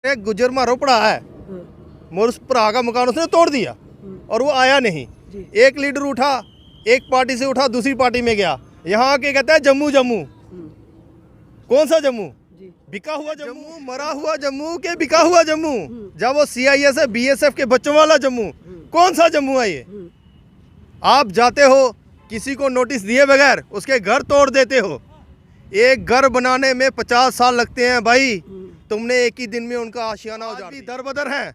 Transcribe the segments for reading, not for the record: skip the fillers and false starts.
एक गुजर मारो पड़ा है मोर उस भरा का मकान उसने तोड़ दिया और वो आया नहीं। एक लीडर उठा, एक पार्टी से उठा, दूसरी पार्टी में गया। यहाँ आके कहता है जम्मू जम्मू। कौन सा जम्मू? बिका हुआ जम्मू, मरा हुआ जम्मू के बिका हुआ जम्मू। जब वो CIS BSF के बच्चों वाला जम्मू। कौन सा जम्मू है ये? आप जाते हो किसी को नोटिस दिए बगैर उसके घर तोड़ देते हो। एक घर बनाने में 50 साल लगते हैं भाई, तुमने एक ही दिन में उनका आशियाना उजाड़ दिया। दर बदर है।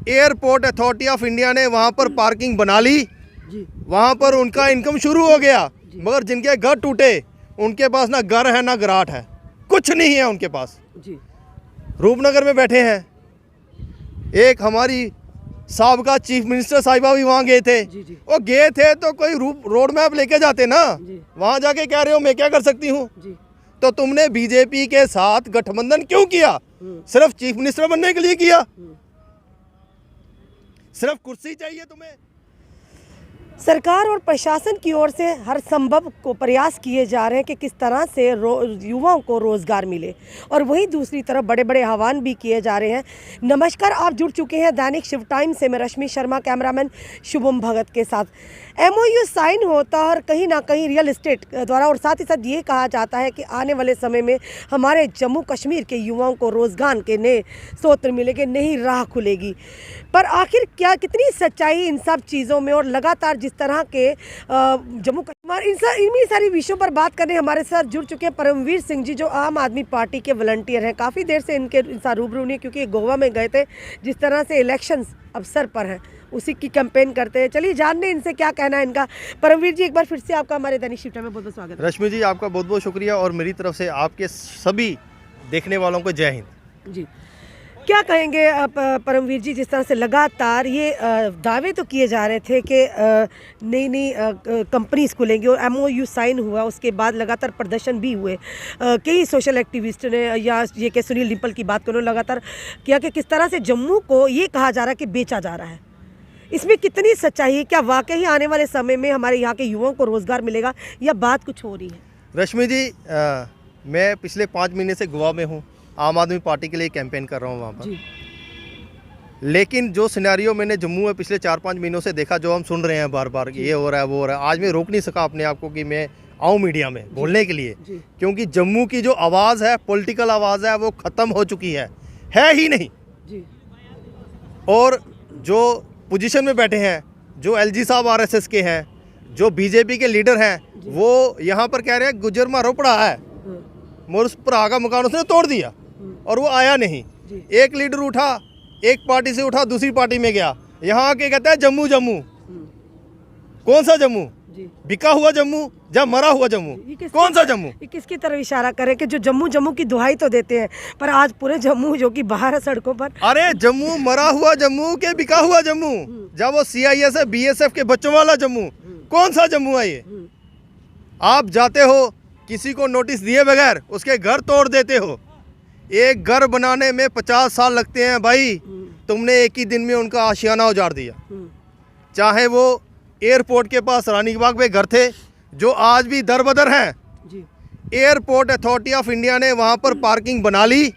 एयरपोर्ट अथॉरिटी ऑफ इंडिया ने वहाँ पर पार्किंग बना ली, वहाँ पर उनका इनकम शुरू हो गया। मगर जिनके घर टूटे उनके पास ना घर है ना गराट है, कुछ नहीं है उनके पास। रूपनगर में बैठे हैं, एक हमारी साबका चीफ मिनिस्टर साहिबा भी वहाँ गए थे। वो गए थे तो कोई रोड मैप लेके जाते ना, वहाँ जाके कह रहे हो मैं क्या कर सकती हूँ। तो तुमने बीजेपी के साथ गठबंधन क्यों किया? सिर्फ चीफ मिनिस्टर बनने के लिए किया? सिर्फ कुर्सी चाहिए तुम्हें? सरकार और प्रशासन की ओर से हर संभव को प्रयास किए जा रहे हैं कि किस तरह से युवाओं को रोजगार मिले, और वहीं दूसरी तरफ बड़े बड़े आह्वान भी किए जा रहे हैं। नमस्कार, आप जुड़ चुके हैं दैनिक शिव टाइम से। मैं रश्मि शर्मा, कैमरामैन शुभम भगत के साथ। MOU साइन होता है और कहीं ना कहीं रियल एस्टेट द्वारा, और साथ ही साथ ये कहा जाता है कि आने वाले समय में हमारे जम्मू कश्मीर के युवाओं को रोजगार के नए स्रोत मिलेंगे, नई राह खुलेगी। पर आखिर क्या, कितनी सच्चाई इन सब चीज़ों में? और लगातार जिस तरह के जम्मू कश्मीर इन्हीं सारी विषयों पर बात करने हमारे साथ जुड़ चुके हैं परमवीर सिंह जी, जो आम आदमी पार्टी के वॉलंटियर हैं। काफ़ी देर से इनके साथ रूबरू नहीं, क्योंकि गोवा में गए थे। जिस तरह से इलेक्शंस अवसर पर हैं उसी की कैंपेन करते हैं। चलिए जानने इनसे क्या कहना है इनका। परमवीर जी, एक बार फिर से आपका हमारे दैनिक शिव टाइम में बहुत बहुत स्वागत है। रश्मि जी, आपका बहुत बहुत शुक्रिया, और मेरी तरफ से आपके सभी देखने वालों को जय हिंद जी। क्या कहेंगे परमवीर जी, जिस तरह से लगातार ये दावे तो किए जा रहे थे कि नई नई कंपनीज खुलेंगी, और MOU साइन हुआ, उसके बाद लगातार प्रदर्शन भी हुए। कई सोशल एक्टिविस्ट ने, या ये कि सुनील डिम्पल की बात करूँ, लगातार किया कि किस तरह से जम्मू को ये कहा जा रहा है कि बेचा जा रहा है। इसमें कितनी सच्चाई है? क्या वाकई आने वाले समय में हमारे यहाँ के युवाओं को रोज़गार मिलेगा, या बात कुछ हो रही है? रश्मि जी, मैं पिछले 5 महीने से गोवा में हूँ, आम आदमी पार्टी के लिए कैंपेन कर रहा हूँ वहाँ पर। लेकिन जो सिनेरियो मैंने जम्मू में पिछले 4-5 महीनों से देखा, जो हम सुन रहे हैं बार बार कि ये हो रहा है वो हो रहा है, आज मैं रोक नहीं सका अपने आप को कि मैं आऊँ मीडिया में बोलने के लिए, क्योंकि जम्मू की जो आवाज़ है, पॉलिटिकल आवाज़ है, वो ख़त्म हो चुकी है ही नहीं। और जो पोजीशन में बैठे हैं, जो LG साहब RSS के हैं, जो BJP के लीडर हैं, वो यहाँ पर कह रहे हैं गुजर मारो पड़ा है मोर उस भरा का मकान उसने तोड़ दिया और वो आया नहीं। एक लीडर उठा, एक पार्टी से उठा, दूसरी पार्टी में गया। यहाँ आके कहता है जम्मू जम्मू। कौन सा जम्मू? बिका हुआ जम्मू, जब मरा हुआ जम्मू। कौन सा जम्मू? ये किसकी तरफ इशारा करें कि जो जम्मू जम्मू की दुहाई तो देते हैं, पर आज पूरे जम्मू जो कि बाहर है सड़कों पर। अरे जम्मू, मरा हुआ जम्मू के बिका हुआ जम्मू। जब वो CIS BSF के बच्चों वाला जम्मू। कौन सा जम्मू है ये? आप जाते हो किसी को नोटिस दिए बगैर उसके घर तोड़ देते हो। एक घर बनाने में 50 साल लगते हैं भाई, तुमने एक ही दिन में उनका आशियाना उजाड़ दिया। चाहे वो एयरपोर्ट के पास रानी बाग में घर थे, जो आज भी दर बदर हैं। एयरपोर्ट अथॉरिटी ऑफ इंडिया ने वहाँ पर पार्किंग बना ली,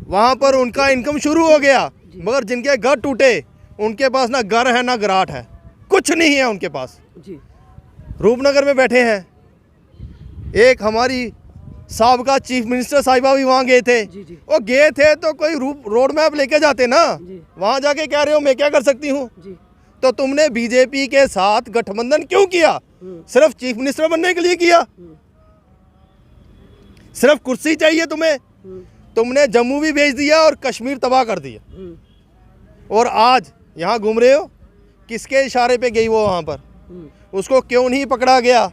वहाँ पर उनका इनकम शुरू हो गया। मगर जिनके घर टूटे उनके पास ना घर है ना गराट है, कुछ नहीं है उनके पास। रूपनगर में बैठे हैं, एक हमारी साबका चीफ मिनिस्टर साहिबा भी वहाँ गए थे। वो गए थे तो कोई रोड मैप लेके जाते ना, वहाँ जाके कह रहे हो मैं क्या कर सकती हूँ। तो तुमने बीजेपी के साथ गठबंधन क्यों किया? सिर्फ चीफ मिनिस्टर बनने के लिए किया? सिर्फ कुर्सी चाहिए तुम्हें? तुमने जम्मू भी भेज दिया और कश्मीर तबाह कर दिया, और आज यहाँ घूम रहे हो। किसके इशारे पे गई वो वहाँ पर? उसको क्यों नहीं पकड़ा गया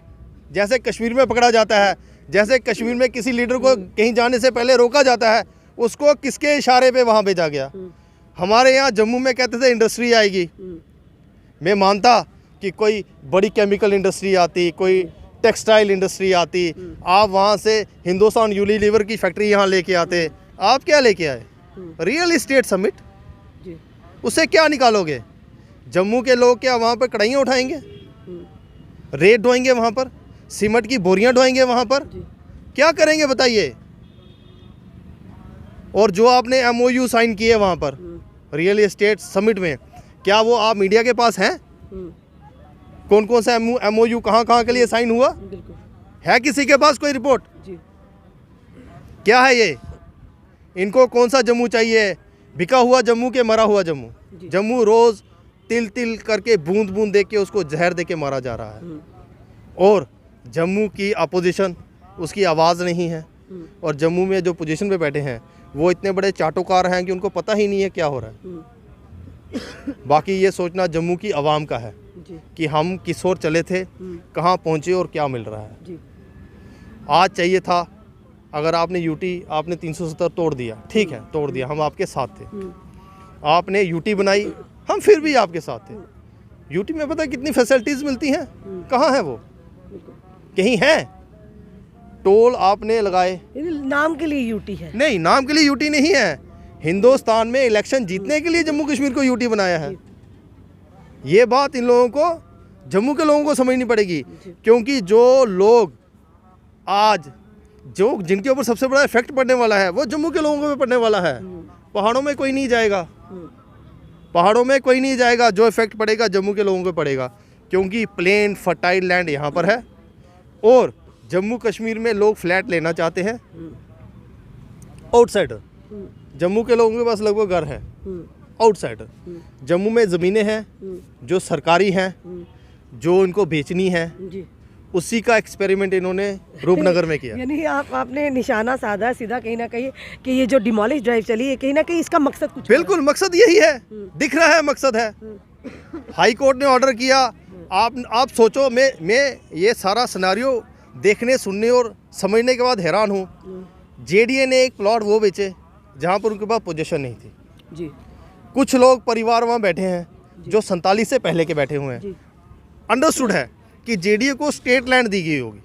जैसे कश्मीर में पकड़ा जाता है? जैसे कश्मीर में किसी लीडर को कहीं जाने से पहले रोका जाता है, उसको किसके इशारे पे वहाँ भेजा गया? हमारे यहाँ जम्मू में कहते थे इंडस्ट्री आएगी। मैं मानता कि कोई बड़ी केमिकल इंडस्ट्री आती, कोई टेक्सटाइल इंडस्ट्री आती, आप वहाँ से हिंदुस्तान यूनिलीवर की फैक्ट्री यहाँ लेके आते। आप क्या लेके आए? Real estate summit. उससे क्या निकालोगे? जम्मू के लोग क्या वहाँ पर कढ़ाइयाँ उठाएंगे, रेत ढोएंगे, वहाँ पर सीमेंट की बोरियां ढोएंगे, वहाँ पर क्या करेंगे बताइए? और जो आपने MOU साइन किए वहाँ पर रियल एस्टेट समिट में, क्या वो आप मीडिया के पास हैं? कौन कौन सा MOU कहाँ के लिए साइन हुआ है? किसी के पास कोई रिपोर्ट? क्या है ये? इनको कौन सा जम्मू चाहिए? बिका हुआ जम्मू के मरा हुआ जम्मू? जम्मू रोज तिल तिल करके बूंद बूंद दे के उसको जहर दे के मारा जा रहा है, और जम्मू की अपोजिशन उसकी आवाज़ नहीं है, और जम्मू में जो पोजीशन पे बैठे हैं वो इतने बड़े चाटोकार हैं कि उनको पता ही नहीं है क्या हो रहा है। बाकी ये सोचना जम्मू की आवाम का है कि हम किस ओर चले थे, कहाँ पहुँचे और क्या मिल रहा है। आज चाहिए था, अगर आपने यूटी आपने 370 तोड़ दिया, ठीक है तोड़ दिया, हम आपके साथ थे। आपने यूटी बनाई, हम फिर भी आपके साथ थे। यूटी में पता है कितनी फैसिलिटीज़ मिलती हैं? कहाँ है वो? कहीं है? टोल आपने लगाए, नाम के लिए यूटी है। नहीं, नाम के लिए यूटी नहीं है। हिंदुस्तान में इलेक्शन जीतने के लिए जम्मू कश्मीर को यूटी बनाया है। ये बात इन लोगों को, जम्मू के लोगों को समझनी पड़ेगी, क्योंकि जो लोग आज जो जिनके ऊपर सबसे बड़ा इफेक्ट पड़ने वाला है वो जम्मू के लोगों पे पड़ने वाला है। पहाड़ों में कोई नहीं जाएगा, पहाड़ों में कोई नहीं जाएगा। जो इफेक्ट पड़ेगा जम्मू के लोगों पे पड़ेगा, क्योंकि प्लेन फर्टाइल लैंड यहाँ पर है, और जम्मू कश्मीर में लोग फ्लैट लेना चाहते हैं। आउटसाइडर, जम्मू के लोगों के पास लगभग घर है। आउटसाइडर, जम्मू में ज़मीनें हैं जो सरकारी हैं, जो इनको बेचनी है, उसी का एक्सपेरिमेंट इन्होंने रूपनगर में किया। यानी आपने निशाना साधा सीधा कहीं ना कहीं कि ये जो डिमोलिश ड्राइव चली है, कहीं ना कहीं इसका मकसद कुछ बिल्कुल मकसद यही है, दिख रहा है मकसद है। हाई कोर्ट ने ऑर्डर किया। आप सोचो, मैं ये सारा सिनारियो देखने सुनने और समझने के बाद हैरान हूँ। जेडीए ने एक प्लॉट वो बेचे जहाँ पर उनके पास पोजीशन नहीं थी जी। कुछ लोग परिवार वहाँ बैठे हैं जो 47 से पहले के बैठे हुए हैं। अंडरस्टूड है कि जेडीए को स्टेट लैंड दी गई होगी,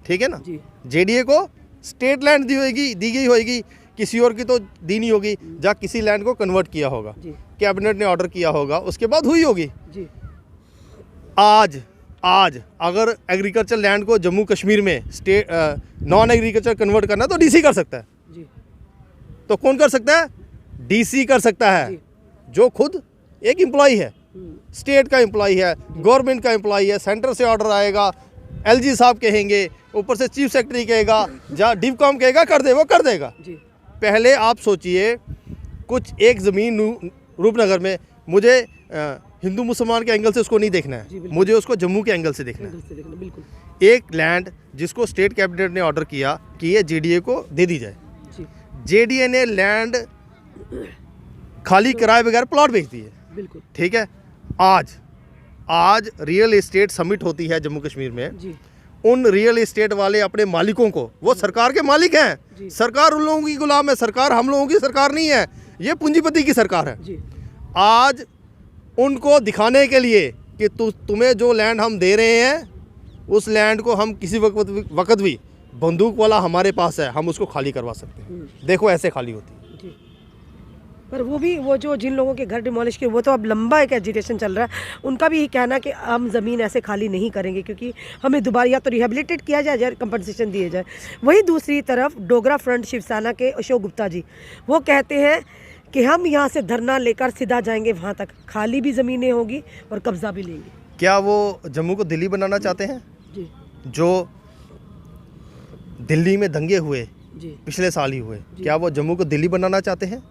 ठीक है ना? जेडीए को स्टेट लैंड दी गई होगी, किसी और की तो दी नहीं होगी। जहाँ किसी लैंड को कन्वर्ट किया होगा, कैबिनेट ने ऑर्डर किया होगा, उसके बाद हुई होगी। आज अगर एग्रीकल्चर लैंड को जम्मू कश्मीर में स्टेट नॉन एग्रीकल्चर कन्वर्ट करना तो डीसी कर सकता है। तो कौन कर सकता है? डीसी कर सकता है, जो खुद एक एम्प्लॉय है, स्टेट का एम्प्लॉय है, गवर्नमेंट का एम्प्लॉय है। सेंटर से ऑर्डर आएगा, एलजी साहब कहेंगे, ऊपर से चीफ सेक्रेटरी कहेगा, जहाँ डिवकॉम कहेगा कर दे, वो कर देगा। पहले आप सोचिए, कुछ एक ज़मीन रूपनगर में, मुझे हिंदू मुसलमान के एंगल से उसको नहीं देखना है, मुझे उसको जम्मू के एंगल से देखना है। एक लैंड जिसको स्टेट कैबिनेट ने ऑर्डर किया कि ये जेडीए को दे दी जाए, जेडीए ने लैंड खाली कराए बगैर प्लॉट बेच दिए, ठीक है। आज रियल एस्टेट समिट होती है जम्मू कश्मीर में। उन रियल एस्टेट वाले अपने मालिकों को, वो सरकार के मालिक हैं, सरकार उन लोगों की गुलाम है, सरकार हम लोगों की सरकार नहीं है, ये पूंजीपति की सरकार है। आज उनको दिखाने के लिए कि तुम्हें जो लैंड हम दे रहे हैं, उस लैंड को हम किसी वक्त भी बंदूक वाला हमारे पास है, हम उसको खाली करवा सकते हैं। देखो ऐसे खाली होती है। पर वो जो जिन लोगों के घर डिमोलिश किए, वो तो अब लंबा एक एजिटेशन चल रहा है। उनका भी यही कहना कि हम ज़मीन ऐसे खाली नहीं करेंगे, क्योंकि हमें दोबारा या तो रिहेबिलिटेट किया जाए या कंपनसेशन दिए जाए। वहीं दूसरी तरफ डोगरा फ्रंट शिवसेना के अशोक गुप्ता जी, वो कहते हैं कि हम यहाँ से धरना लेकर सीधा जाएंगे वहाँ तक, खाली भी ज़मीनें होगी और कब्जा भी लेंगे। क्या वो जम्मू को दिल्ली बनाना चाहते हैं? जो दिल्ली में दंगे हुए पिछले साल ही हुए, क्या वो जम्मू को दिल्ली बनाना चाहते हैं?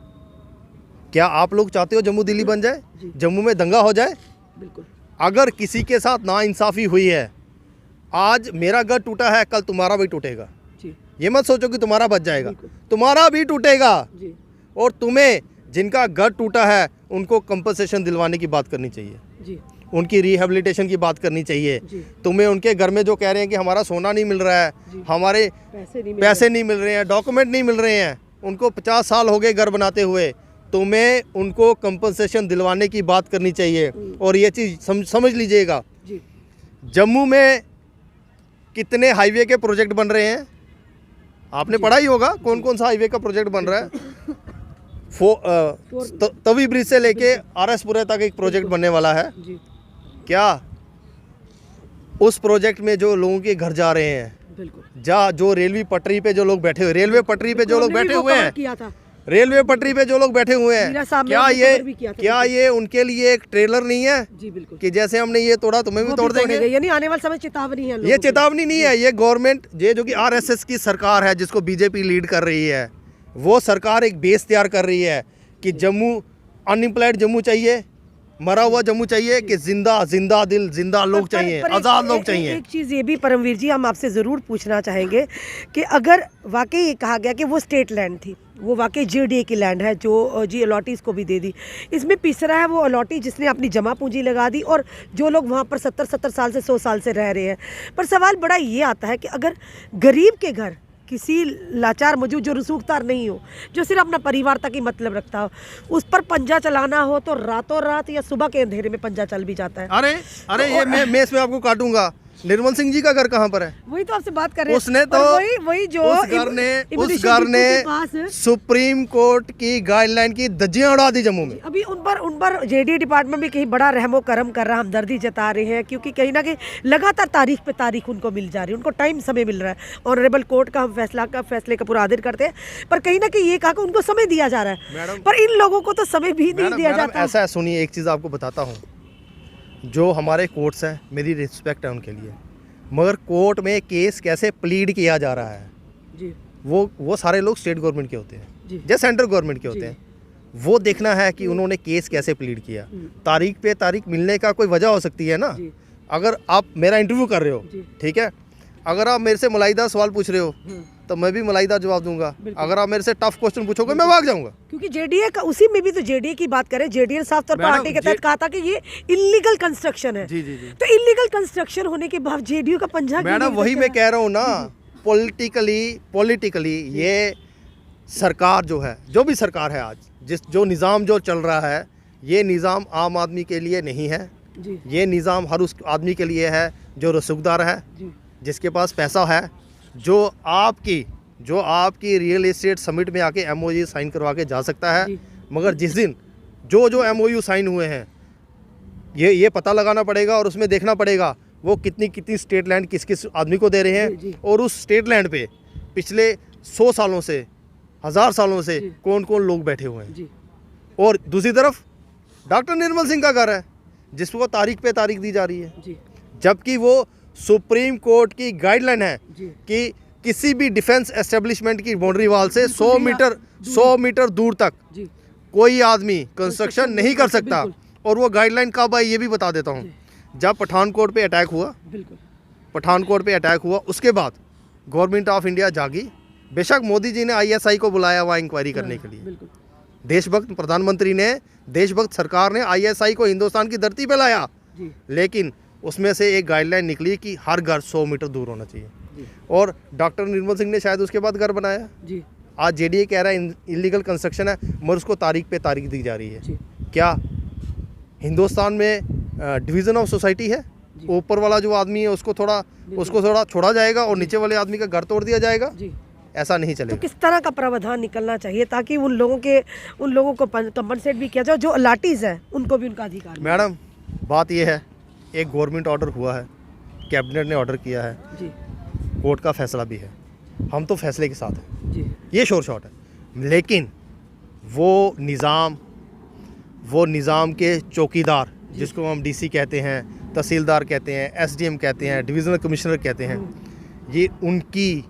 क्या आप लोग चाहते हो जम्मू दिल्ली बन जाए, जम्मू में दंगा हो जाए? बिल्कुल। अगर किसी के साथ नाइंसाफ़ी हुई है, आज मेरा घर टूटा है, कल तुम्हारा भी टूटेगा। ये मत सोचो कि तुम्हारा बच जाएगा, तुम्हारा भी टूटेगा। और तुम्हें जिनका घर टूटा है उनको कंपनसेशन दिलवाने की बात करनी चाहिए, उनकी रिहेबिलिटेशन की बात करनी चाहिए। तुम्हें उनके घर में जो कह रहे हैं कि हमारा सोना नहीं मिल रहा है, हमारे पैसे नहीं मिल रहे हैं, डॉक्यूमेंट नहीं मिल रहे हैं, उनको 50 साल हो गए घर बनाते हुए, तुम्हें उनको कंपनसेशन दिलवाने की बात करनी चाहिए। और ये चीज़ समझ लीजिएगा, जम्मू में कितने हाईवे के प्रोजेक्ट बन रहे हैं, आपने पढ़ा ही होगा कौन कौन सा हाईवे का प्रोजेक्ट बन रहा है। तवी ब्रिज से लेके आरएसपुरा तक एक प्रोजेक्ट बनने वाला है। क्या उस प्रोजेक्ट में जो लोगों के घर जा रहे हैं, जो रेलवे पटरी पे जो लोग बैठे हुए, रेलवे पटरी पे जो लोग बैठे हुए हैं, रेलवे पटरी पे जो लोग बैठे हुए मीरा हैं, साहब ने क्या हमने ये cover भी किया था। क्या ये उनके लिए एक ट्रेलर नहीं है जी बिल्कुल, कि जैसे हमने ये तोड़ा तुम्हें भी वो तोड़ भी देंगे? तोड़ेंगे, यानी आने वाले समय चेतावनी है ये लोगों की। चेतावनी नहीं है, ये गवर्नमेंट, ये जो कि आरएसएस की सरकार है जिसको बीजेपी लीड कर रही है, वो सरकार एक बेस तैयार कर रही है कि जम्मू, अनएम्प्लॉयड जम्मू चाहिए, मरा हुआ जम्मू चाहिए, कि जिंदा जिंदा दिल जिंदा लोग चाहिए, आज़ाद लोग चाहिए। एक चीज़ ये भी परमवीर जी हम आपसे ज़रूर पूछना चाहेंगे कि अगर वाकई ये कहा गया कि वो स्टेट लैंड थी, वो वाकई जेडीए की लैंड है जो जी अलॉटीज़ को भी दे दी, इसमें तीसरा है वो अलॉटी जिसने अपनी जमा पूंजी लगा दी और जो लोग वहाँ पर 70 साल से 100 साल से रह रहे हैं। पर सवाल बड़ा ये आता है कि अगर गरीब के घर किसी लाचार मजदूर जो रसूखदार नहीं हो, जो सिर्फ अपना परिवार तक ही मतलब रखता हो, उस पर पंजा चलाना हो तो रातों रात या सुबह के अंधेरे में पंजा चल भी जाता है। अरे ये मैं इसमें आपको काटूंगा। निर्मल सिंह जी का घर कहाँ पर है? वही तो आपसे बात कर रहे हैं। उसने तो वही जो उस घर ने सुप्रीम कोर्ट की गाइडलाइन की धज्जियां उड़ा दी जम्मू में। अभी उन पर जेडीए डिपार्टमेंट भी कहीं बड़ा रहमो करम कर रहा, हमदर्दी जता रहे हैं, क्योंकि कहीं ना कहीं लगातार तारीख पे तारीख उनको मिल जा रही है, उनको टाइम समय मिल रहा है। ऑनरेबल कोर्ट का हम फैसले का पूरा आदर करते हैं, पर कहीं ना कहीं ये कहा कि उनको समय दिया जा रहा है, पर इन लोगों को तो समय भी नहीं दिया जाता। ऐसा है, सुनिए एक चीज़ आपको बताता हूँ, जो हमारे कोर्ट्स हैं मेरी रिस्पेक्ट है उनके लिए, मगर कोर्ट में केस कैसे प्लीड किया जा रहा है जी, वो सारे लोग स्टेट गवर्नमेंट के होते हैं जी, या सेंट्रल गवर्नमेंट के होते हैं। वो देखना है कि उन्होंने केस कैसे प्लीड किया। तारीख पे तारीख मिलने का कोई वजह हो सकती है ना। जी। अगर आप मेरा इंटरव्यू कर रहे हो, जी। ठीक है, अगर आप मेरे से मलाइदा सवाल पूछ रहे हो तो मैं भी मलाइदा जवाब दूंगा। अगर आप मेरे से टफ क्वेश्चन पूछोगे मैं भाग जाऊंगा। क्योंकि जेडीए का, उसी में भी तो जेडीए की बात करें, जेडीए साफ तौर पर पार्टी के तहत कहा था कि ये इलीगल कंस्ट्रक्शन है। जी जी जी। तो इलीगल कंस्ट्रक्शन होने के बाद जेडीयू का पंजा क्यों मैडम नहीं वही सकता मैं है? कह रहा हूँ ना, पॉलिटिकली ये सरकार जो है, जो भी सरकार है आज, जो निज़ाम जो चल रहा है, ये निज़ाम आम आदमी के लिए नहीं है। जी, ये निज़ाम हर उस आदमी के लिए है जो रसूखदार है, जी, जिसके पास पैसा है, जो आपकी रियल एस्टेट समिट में आके एमओयू साइन करवा के जा सकता है। जी। मगर जिस दिन जो एमओयू साइन हुए हैं, ये पता लगाना पड़ेगा और उसमें देखना पड़ेगा वो कितनी स्टेट लैंड किस आदमी को दे रहे हैं, जी, जी। और उस स्टेट लैंड पे पिछले 100 सालों से, 1000 सालों से जी। कौन कौन लोग बैठे हुए हैं। जी, और दूसरी तरफ डॉक्टर निर्मल सिंह का घर है जिसको तारीख पे तारीख दी जा रही है, जी, जबकि वो सुप्रीम कोर्ट की गाइडलाइन है जी। कि किसी भी डिफेंस एस्टेब्लिशमेंट की बाउंड्री वाल से 100 मीटर दूर तक जी, कोई आदमी कंस्ट्रक्शन नहीं कर सकता। बिल्कुल। और वो गाइडलाइन कब आई ये भी बता देता हूँ। जब पठानकोट पे अटैक हुआ, उसके बाद गवर्नमेंट ऑफ इंडिया जागी। बेशक मोदी जी ने आईएसआई को बुलाया वहाँ इंक्वायरी करने के लिए, बिल्कुल। देशभक्त प्रधानमंत्री ने, देशभक्त सरकार ने आईएसआई को हिंदुस्तान की धरती पे लाया, जी, लेकिन उसमें से एक गाइडलाइन निकली कि हर घर 100 मीटर दूर होना चाहिए। जी, और डॉक्टर निर्मल सिंह ने शायद उसके बाद घर बनाया। जी, आज जेडीए कह रहा है इलीगल कंस्ट्रक्शन है, मगर उसको तारीख पे तारीख दी जा रही है। जी, क्या हिंदुस्तान में डिवीज़न ऑफ सोसाइटी है? ऊपर वाला जो आदमी है उसको थोड़ा छोड़ा जाएगा और नीचे वाले आदमी का घर तोड़ दिया जाएगा? जी। ऐसा नहीं तो चलेगा। किस तरह का प्रावधान निकलना चाहिए ताकि उन लोगों को कंपनसेट भी किया जाए, जो अलाटीज है उनको भी उनका अधिकार मिले? मैडम बात यह है, एक गवर्नमेंट ऑर्डर हुआ है, कैबिनेट ने ऑर्डर किया है, जी, कोर्ट का फैसला भी है, हम तो फैसले के साथ हैं, जी, ये शोर शॉट है। लेकिन वो निज़ाम के चौकीदार, जिसको हम डीसी कहते हैं, तहसीलदार कहते हैं, एसडीएम कहते हैं, डिविजनल कमिश्नर कहते हैं, ये उनकी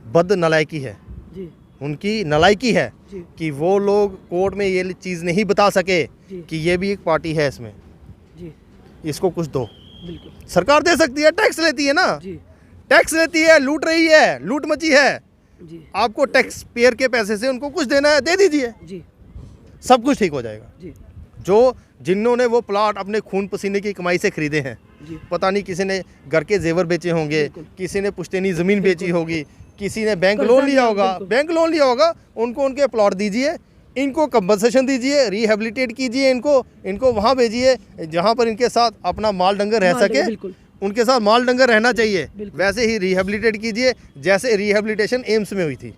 बद नलायकी है, जी, उनकी नलायकी है जी, कि वो लोग कोर्ट में ये चीज़ नहीं बता सके जी, कि ये भी एक पार्टी है, इसमें जी, इसको कुछ दो। बिल्कुल, सरकार दे सकती है, टैक्स लेती है ना, जी, टैक्स लेती है, लूट रही है, लूट मची है, जी, आपको टैक्स पेयर के पैसे से उनको कुछ देना है, दे दीजिए, जी, सब कुछ ठीक हो जाएगा। जी, जिन्होंने वो प्लाट अपने खून पसीने की कमाई से खरीदे हैं, जी, पता नहीं किसी ने घर के जेवर बेचे होंगे, बिल्कुल। किसी ने पुश्तैनी ज़मीन बेची होगी, किसी ने बैंक कर्जा लोन लिया लिया, होगा, उनको उनके प्लॉट दीजिए, इनको कंपनसेशन दीजिए, रिहेबिलिटेट कीजिए, इनको वहाँ भेजिए जहाँ पर इनके साथ अपना माल डंगर रह माल डंगर, सके, बिल्कुल। उनके साथ माल डंगर रहना चाहिए। बिल्कुल। वैसे ही रिहेबिलिटेट कीजिए, जैसे रिहेबिलिटेशन एम्स में हुई थी।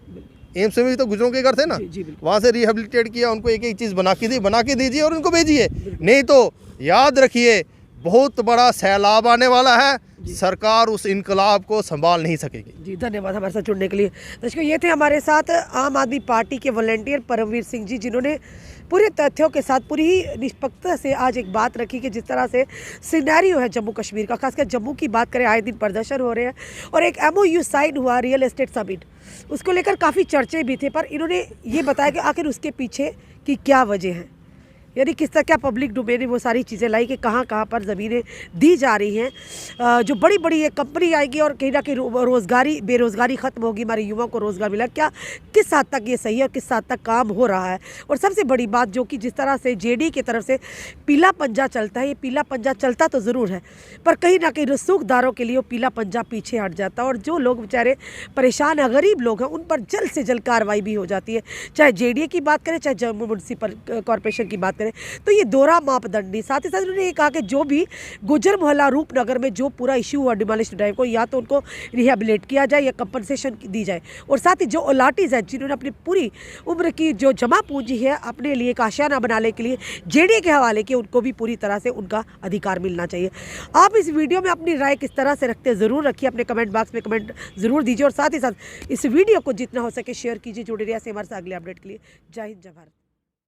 एम्स में भी तो गुजरों के घर थे ना, जी, जी, बिल्कुल। वहाँ से रिहेबिलिटेट किया, उनको एक एक चीज़ बना के दीजिए और उनको भेजिए। नहीं तो याद रखिए, बहुत बड़ा सैलाब आने वाला है। सरकार उस इनकलाब को संभाल नहीं सकेगी। जी धन्यवाद हमारे साथ जुड़ने के लिए। दर्शकों, ये थे हमारे साथ आम आदमी पार्टी के वॉलंटियर परमवीर सिंह जी, जिन्होंने पूरे तथ्यों के साथ पूरी ही निष्पक्षता से आज एक बात रखी कि जिस तरह से सिनेरियो है जम्मू कश्मीर का, खासकर जम्मू की बात करें, आए दिन प्रदर्शन हो रहे हैं और एक MOU साइन हुआ रियल एस्टेट समिट, उसको लेकर काफ़ी चर्चे भी थे, पर इन्होंने ये बताया कि आखिर उसके पीछे की क्या वजह है, यानी किस तरह क्या पब्लिक डोमेन में वो सारी चीज़ें लाई कि कहाँ कहाँ पर ज़मीनें दी जा रही हैं, जो बड़ी बड़ी एक कंपनी आएगी और कहीं ना कहीं बेरोज़गारी ख़त्म होगी, हमारे युवाओं को रोज़गार मिला, क्या किस हद तक ये सही है और किस हद तक काम हो रहा है। और सबसे बड़ी बात जो कि जिस तरह से JD की तरफ से पीला पंजा चलता है, ये पीला पंजा चलता तो ज़रूर है, पर कहीं ना कहीं रसूखदारों के लिए वो पीला पंजा पीछे हट जाता है और जो लोग बेचारे परेशान हैं, गरीब लोग हैं, उन पर जल्द से जल्द कार्रवाई भी हो जाती है। चाहे JDA की बात करें, चाहे जम्मू म्यूनसिपल कॉरपोरेशन की बात करें, तो ये दोहरा मापदंड। साथ ही साथ उन्होंने ये कहा कि जो भी गुजर मोहल्ला रूपनगर में जो पूरा इशू हुआ डिमोलिश ड्राइव को, या तो उनको रिहेबिलिट किया जाए या कंपनसेशन दी जाए, और साथ ही जो ओलाटीज हैं जिन्होंने अपनी पूरी उम्र की जो जमा पूंजी है अपने लिए एक आशियाना बनाने के लिए JDA के हवाले किए, उनको भी पूरी तरह से उनका अधिकार मिलना चाहिए। आप इस वीडियो में अपनी राय किस तरह से रखते हैं ज़रूर रखिए, अपने कमेंट बॉक्स में कमेंट ज़रूर दीजिए और साथ ही साथ इस वीडियो को जितना हो सके शेयर कीजिए। जुड़े रहिए हमारे साथ अगले अपडेट के लिए। जय हिंद, जय भारत।